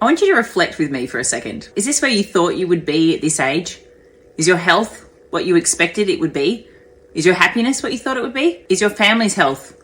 I want you to reflect with me for a second. Is this where you thought you would be at this age? Is your health what you expected it would be? Is your happiness what you thought it would be? Is your family's health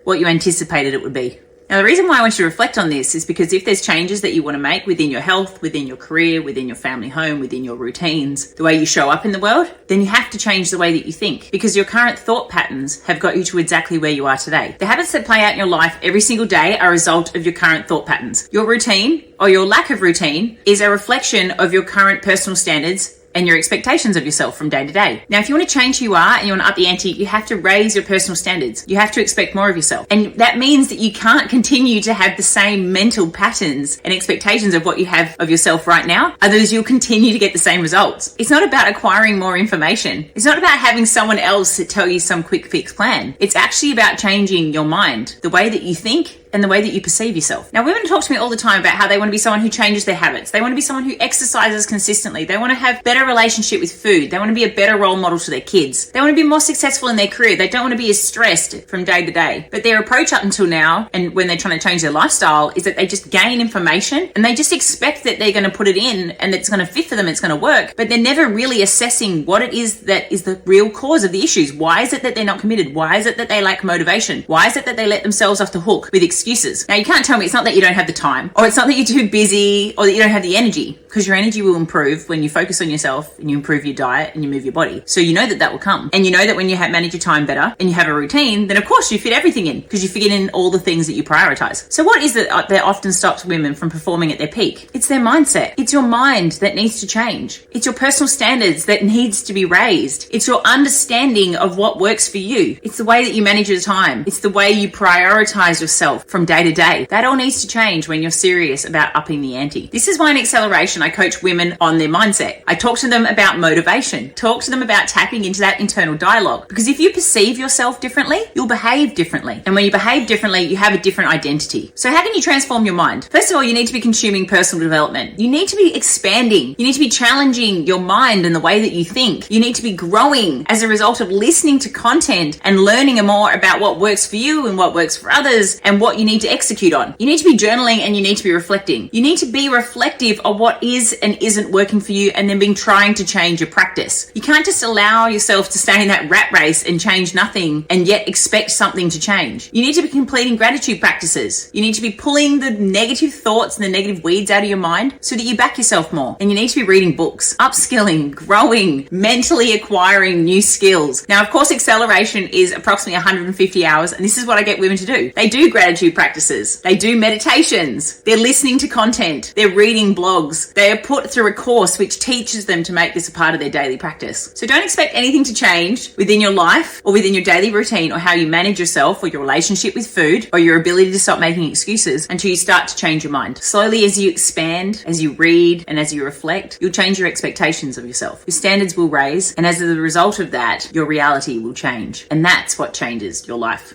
what you anticipated it would be? Now, the reason why I want you to reflect on this is because if there's changes that you want to make within your health, within your career, within your family home, within your routines, the way you show up in the world, then you have to change the way that you think, because your current thought patterns have got you to exactly where you are today. The habits that play out in your life every single day are a result of your current thought patterns. Your routine, or your lack of routine, is a reflection of your current personal standards and your expectations of yourself from day to day. Now, if you want to change who you are and you want to up the ante, you have to raise your personal standards. You have to expect more of yourself. And that means that you can't continue to have the same mental patterns and expectations of what you have of yourself right now. Otherwise, you'll continue to get the same results. It's not about acquiring more information. It's not about having someone else tell you some quick fix plan. It's actually about changing your mind, the way that you think, and the way that you perceive yourself. Now, women talk to me all the time about how they want to be someone who changes their habits. They want to be someone who exercises consistently. They want to have better relationship with food. They want to be a better role model to their kids. They want to be more successful in their career. They don't want to be as stressed from day to day. But their approach up until now, and when they're trying to change their lifestyle, is that they just gain information and they just expect that they're going to put it in and it's going to fit for them, it's going to work. But they're never really assessing what it is that is the real cause of the issues. Why is it that they're not committed? Why is it that they lack motivation? Why is it that they let themselves off the hook with excuses? Now, you can't tell me it's not that you don't have the time, or it's not that you're too busy, or that you don't have the energy, because your energy will improve when you focus on yourself and you improve your diet and you move your body. So you know that that will come. And you know that when you manage your time better and you have a routine, then of course you fit everything in, because you fit in all the things that you prioritize. So what is it that often stops women from performing at their peak? It's their mindset. It's your mind that needs to change. It's your personal standards that needs to be raised. It's your understanding of what works for you. It's the way that you manage your time. It's the way you prioritize yourself from day to day. That all needs to change when you're serious about upping the ante. This is why in Acceleration, I coach women on their mindset. I talk to them about motivation, talk to them about tapping into that internal dialogue. Because if you perceive yourself differently, you'll behave differently. And when you behave differently, you have a different identity. So how can you transform your mind? First of all, you need to be consuming personal development. You need to be expanding. You need to be challenging your mind and the way that you think. You need to be growing as a result of listening to content and learning more about what works for you and what works for others and what you need to execute on. You need to be journaling and you need to be reflecting. You need to be reflective of what is and isn't working for you, and then being trying to change your practice. You can't just allow yourself to stay in that rat race and change nothing and yet expect something to change. You need to be completing gratitude practices. You need to be pulling the negative thoughts and the negative weeds out of your mind so that you back yourself more. And you need to be reading books, upskilling, growing, mentally acquiring new skills. Now, of course, Acceleration is approximately 150 hours, and this is what I get women to do. They do gratitude practices. They do meditations. They're listening to content. They're reading blogs. They are put through a course which teaches them to make this a part of their daily practice. So don't expect anything to change within your life or within your daily routine or how you manage yourself or your relationship with food or your ability to stop making excuses until you start to change your mind. Slowly, as you expand, as you read, and as you reflect, you'll change your expectations of yourself. Your standards will raise, and as a result of that, your reality will change. And that's what changes your life.